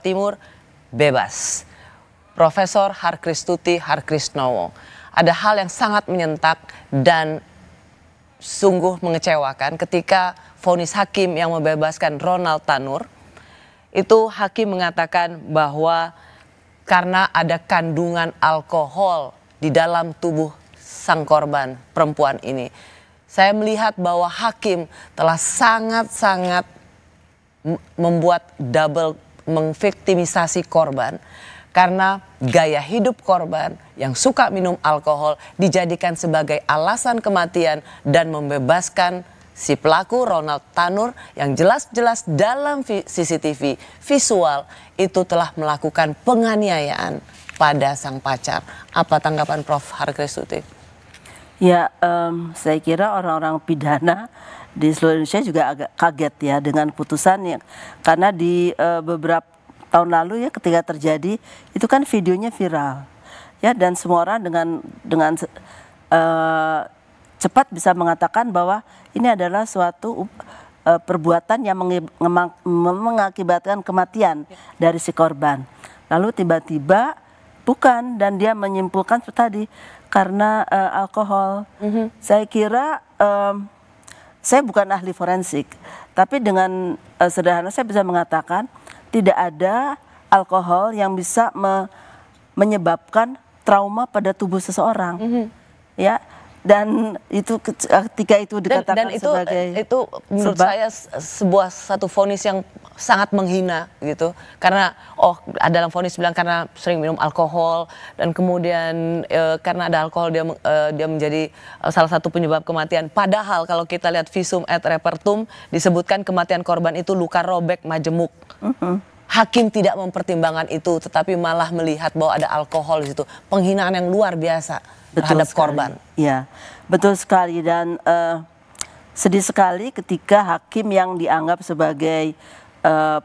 Timur bebas. Profesor Harkristuti Harkrisnowo. Ada hal yang sangat menyentak dan sungguh mengecewakan ketika vonis hakim yang membebaskan Ronald Tanur. Itu hakim mengatakan bahwa karena ada kandungan alkohol di dalam tubuh sang korban perempuan ini. Saya melihat bahwa hakim telah sangat-sangat membuat double mengviktimisasi korban karena gaya hidup korban yang suka minum alkohol dijadikan sebagai alasan kematian dan membebaskan si pelaku Ronald Tanur yang jelas-jelas dalam CCTV visual itu telah melakukan penganiayaan pada sang pacar. Apa tanggapan Prof. Harkristuti? Ya, saya kira orang-orang pidana di seluruh Indonesia juga agak kaget ya dengan putusannya. Karena di beberapa tahun lalu ya ketika terjadi itu kan videonya viral. Ya, dan semua orang dengan cepat bisa mengatakan bahwa ini adalah suatu perbuatan yang mengakibatkan kematian dari si korban. Lalu tiba-tiba bukan, dan dia menyimpulkan seperti tadi karena alkohol. Saya kira saya bukan ahli forensik, tapi dengan sederhana saya bisa mengatakan tidak ada alkohol yang bisa menyebabkan trauma pada tubuh seseorang. Ya. Dan itu ketika itu dikatakan itu menurut saya sebuah satu vonis yang sangat menghina gitu, karena dalam vonis bilang karena sering minum alkohol dan kemudian karena ada alkohol dia menjadi salah satu penyebab kematian. Padahal kalau kita lihat visum et repertum disebutkan kematian korban itu luka robek majemuk. Hakim tidak mempertimbangkan itu, tetapi malah melihat bahwa ada alkohol di situ. Penghinaan yang luar biasa terhadap korban. Ya, betul sekali, dan sedih sekali ketika hakim yang dianggap sebagai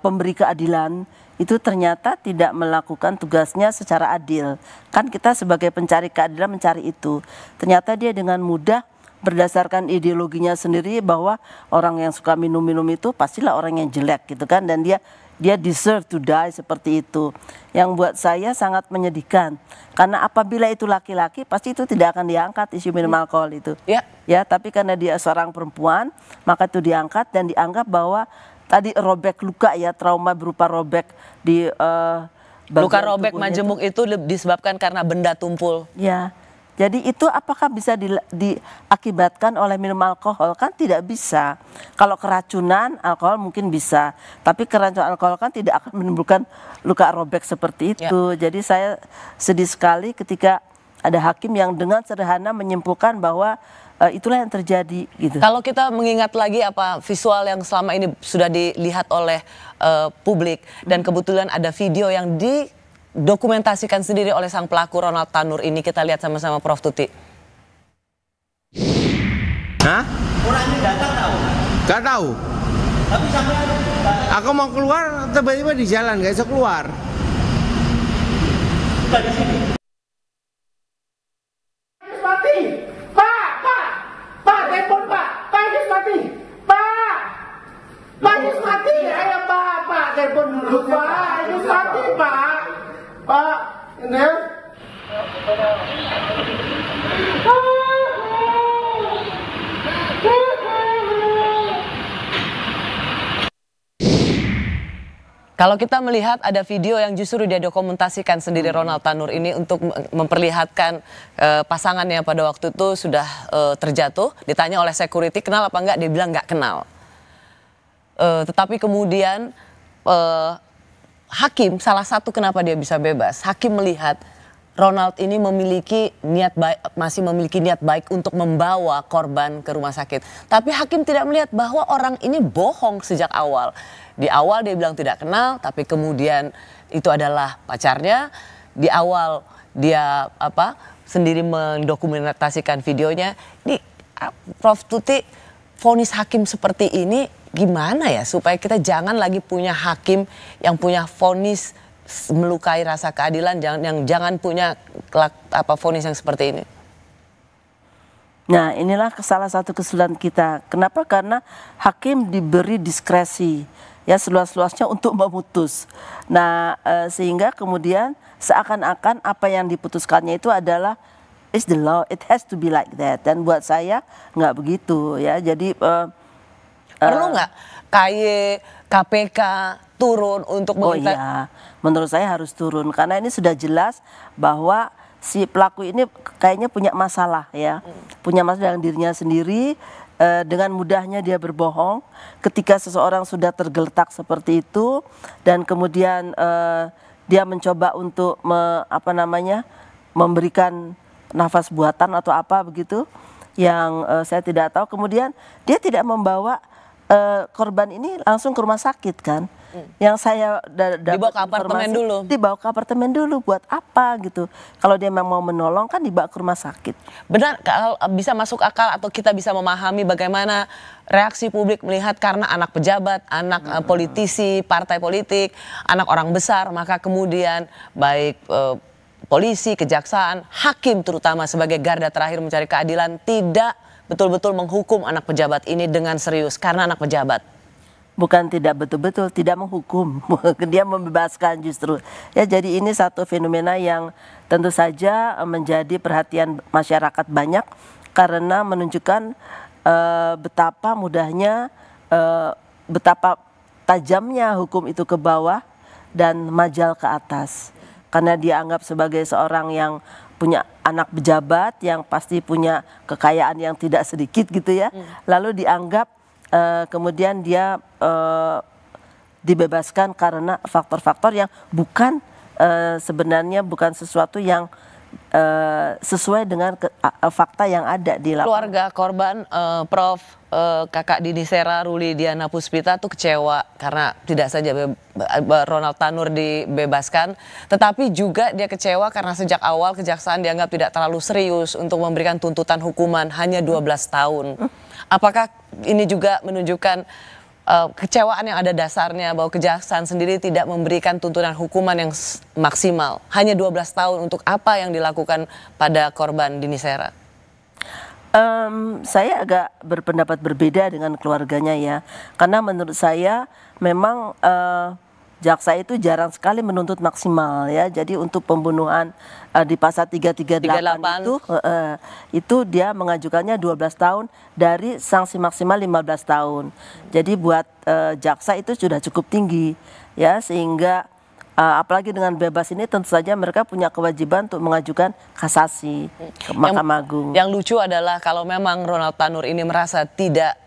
pemberi keadilan itu ternyata tidak melakukan tugasnya secara adil. Kan kita sebagai pencari keadilan mencari itu. Ternyata dia dengan mudah berdasarkan ideologinya sendiri bahwa orang yang suka minum-minum itu pastilah orang yang jelek gitu kan, dan dia deserve to die seperti itu. Yang buat saya sangat menyedihkan. Karena apabila itu laki-laki pasti itu tidak akan diangkat isu minum alkohol itu. Ya, tapi karena dia seorang perempuan maka itu diangkat dan dianggap bahwa tadi robek luka ya, trauma berupa robek di luka robek majemuk itu disebabkan karena benda tumpul. Ya. Jadi itu apakah bisa diakibatkan oleh minum alkohol? Kan tidak bisa. Kalau keracunan alkohol mungkin bisa, tapi keracunan alkohol kan tidak akan menimbulkan luka robek seperti itu. Jadi saya sedih sekali ketika ada hakim yang dengan sederhana menyimpulkan bahwa itulah yang terjadi gitu. Kalau kita mengingat lagi apa visual yang selama ini sudah dilihat oleh publik, dan kebetulan ada video yang dokumentasikan sendiri oleh sang pelaku Ronald Tanur ini, kita lihat sama-sama Prof. Tuti. Hah? Orangnya datang tahu? Gak tahu. Tapi sampai aku mau keluar tiba-tiba di jalan gak bisa keluar. Bukan di sini. Mati, Pak, telepon Pak Yus mati, Pak Yus mati, ayo Pak, telepon dulu Pak Yus mati Pak, ini. Kalau kita melihat ada video yang justru dia dokumentasikan sendiri Ronald Tanur ini untuk memperlihatkan pasangannya pada waktu itu sudah terjatuh, ditanya oleh security kenal apa enggak, dia bilang nggak kenal. Tetapi kemudian hakim, salah satu kenapa dia bisa bebas, hakim melihat Ronald ini masih memiliki niat baik untuk membawa korban ke rumah sakit. Tapi hakim tidak melihat bahwa orang ini bohong sejak awal. Di awal dia bilang tidak kenal, tapi kemudian itu adalah pacarnya. Di awal dia sendiri mendokumentasikan videonya. Ini Prof. Tuti, vonis hakim seperti ini gimana ya supaya kita jangan lagi punya hakim yang punya vonis melukai rasa keadilan, jangan punya vonis yang seperti ini. Nah, inilah salah satu kesulitan kita. Kenapa? Karena hakim diberi diskresi. ya seluas-luasnya untuk memutus. Nah, sehingga kemudian seakan-akan apa yang diputuskannya itu adalah is the law, it has to be like that. Dan buat saya nggak begitu ya. Jadi perlu nggak KY, KPK turun untuk oh iya, menurut saya harus turun karena ini sudah jelas bahwa si pelaku ini kayaknya punya masalah ya, punya masalah dengan dirinya sendiri. Dengan mudahnya dia berbohong ketika seseorang sudah tergeletak seperti itu dan kemudian dia mencoba untuk memberikan nafas buatan atau apa begitu yang saya tidak tahu. Kemudian dia tidak membawa korban ini langsung ke rumah sakit kan. Yang saya dibawa ke apartemen dulu. Dibawa ke apartemen dulu buat apa gitu. Kalau dia memang mau menolong kan dibawa ke rumah sakit. Benar, kalau bisa masuk akal atau kita bisa memahami bagaimana reaksi publik melihat karena anak pejabat, anak politisi, partai politik, anak orang besar, maka kemudian baik polisi, kejaksaan, hakim terutama sebagai garda terakhir mencari keadilan tidak betul-betul menghukum anak pejabat ini dengan serius karena anak pejabat. Bukan tidak betul-betul, tidak menghukum, dia membebaskan justru. Ya, jadi ini satu fenomena yang tentu saja menjadi perhatian masyarakat banyak karena menunjukkan betapa mudahnya, betapa tajamnya hukum itu ke bawah dan majal ke atas. Karena dianggap sebagai seorang yang punya anak pejabat yang pasti punya kekayaan yang tidak sedikit gitu ya, lalu dianggap kemudian dia dibebaskan karena faktor-faktor yang bukan sebenarnya bukan sesuatu yang sesuai dengan fakta yang ada di lapangan. Keluarga korban, Prof, kakak Dini Sera, Ruli Diana Puspita tuh kecewa karena tidak saja Ronald Tanur dibebaskan, tetapi juga dia kecewa karena sejak awal kejaksaan dianggap tidak terlalu serius untuk memberikan tuntutan hukuman hanya 12 tahun. Apakah ini juga menunjukkan kecewaan yang ada dasarnya bahwa kejaksaan sendiri tidak memberikan tuntutan hukuman yang maksimal. Hanya 12 tahun untuk apa yang dilakukan pada korban Dini Sera? Saya agak berpendapat berbeda dengan keluarganya ya. Karena menurut saya memang jaksa itu jarang sekali menuntut maksimal ya. Jadi untuk pembunuhan di pasal 338 itu dia mengajukannya 12 tahun dari sanksi maksimal 15 tahun. Jadi buat jaksa itu sudah cukup tinggi ya, sehingga apalagi dengan bebas ini tentu saja mereka punya kewajiban untuk mengajukan kasasi ke Mahkamah Agung. Yang lucu adalah kalau memang Ronald Tanur ini merasa tidak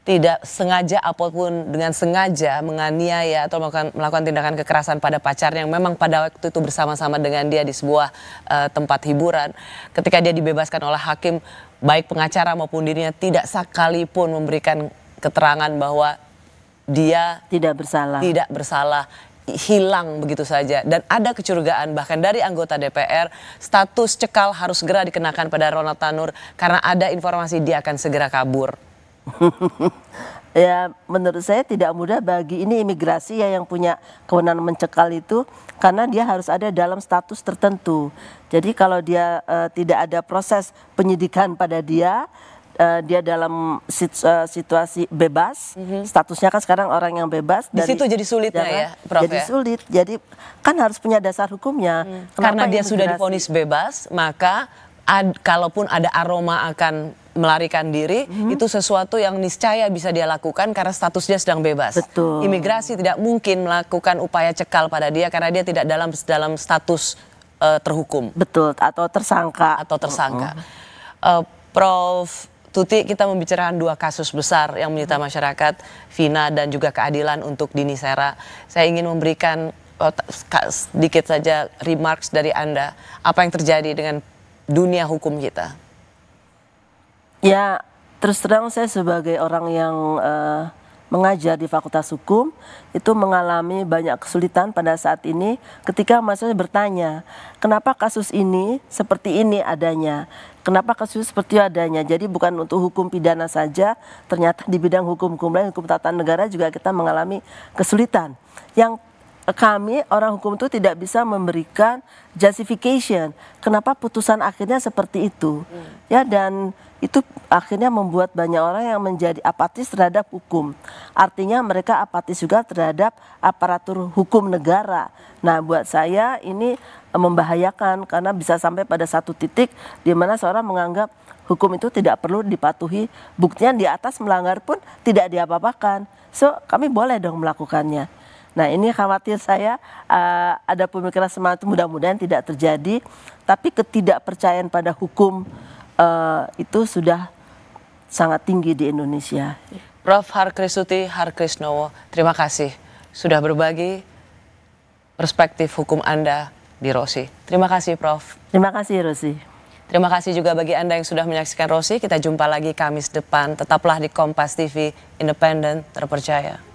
tidak sengaja apapun dengan sengaja menganiaya atau melakukan tindakan kekerasan pada pacarnya yang memang pada waktu itu bersama-sama dengan dia di sebuah tempat hiburan. Ketika dia dibebaskan oleh hakim, baik pengacara maupun dirinya tidak sekalipun memberikan keterangan bahwa dia tidak bersalah, hilang begitu saja. Dan ada kecurigaan bahkan dari anggota DPR, status cekal harus segera dikenakan pada Ronald Tanur karena ada informasi dia akan segera kabur. Ya, menurut saya tidak mudah bagi ini imigrasi ya yang punya kewenangan mencekal itu, karena dia harus ada dalam status tertentu. Jadi kalau dia tidak ada proses penyidikan pada dia dalam situasi bebas, statusnya kan sekarang orang yang bebas. Di situ jadi sulitnya ya, Prof. Jadi sulit, jadi kan harus punya dasar hukumnya. Karena dia sudah divonis bebas, maka kalaupun ada aroma akan melarikan diri, itu sesuatu yang niscaya bisa dia lakukan karena status dia sedang bebas. Betul. Imigrasi tidak mungkin melakukan upaya cekal pada dia karena dia tidak dalam status terhukum. Betul, atau tersangka. Prof Tuti, kita membicarakan dua kasus besar yang menyita masyarakat, Vina dan juga keadilan untuk Dini Sera. Saya ingin memberikan sedikit saja remarks dari Anda. Apa yang terjadi dengan dunia hukum kita? Ya, terus terang saya sebagai orang yang mengajar di Fakultas Hukum itu mengalami banyak kesulitan pada saat ini ketika mahasiswa bertanya, kenapa kasus ini seperti ini adanya? Kenapa kasus seperti adanya? Jadi bukan untuk hukum pidana saja, ternyata di bidang hukum lain, hukum tata negara juga kita mengalami kesulitan. Yang kami orang hukum itu tidak bisa memberikan justification kenapa putusan akhirnya seperti itu. Ya, dan itu akhirnya membuat banyak orang yang menjadi apatis terhadap hukum. Artinya mereka apatis juga terhadap aparatur hukum negara. Nah, buat saya ini membahayakan karena bisa sampai pada satu titik di mana seorang menganggap hukum itu tidak perlu dipatuhi, buktinya di atas melanggar pun tidak diapa-apakan. So, kami boleh dong melakukannya. Nah, ini khawatir saya ada pemikiran semacam itu, mudah-mudahan tidak terjadi, tapi ketidakpercayaan pada hukum itu sudah sangat tinggi di Indonesia. Prof. Harkristuti Harkrisnowo, terima kasih sudah berbagi perspektif hukum Anda di Rosi. Terima kasih, Prof. Terima kasih, Rosi. Terima kasih juga bagi Anda yang sudah menyaksikan Rosi. Kita jumpa lagi Kamis depan. Tetaplah di Kompas TV, independen, terpercaya.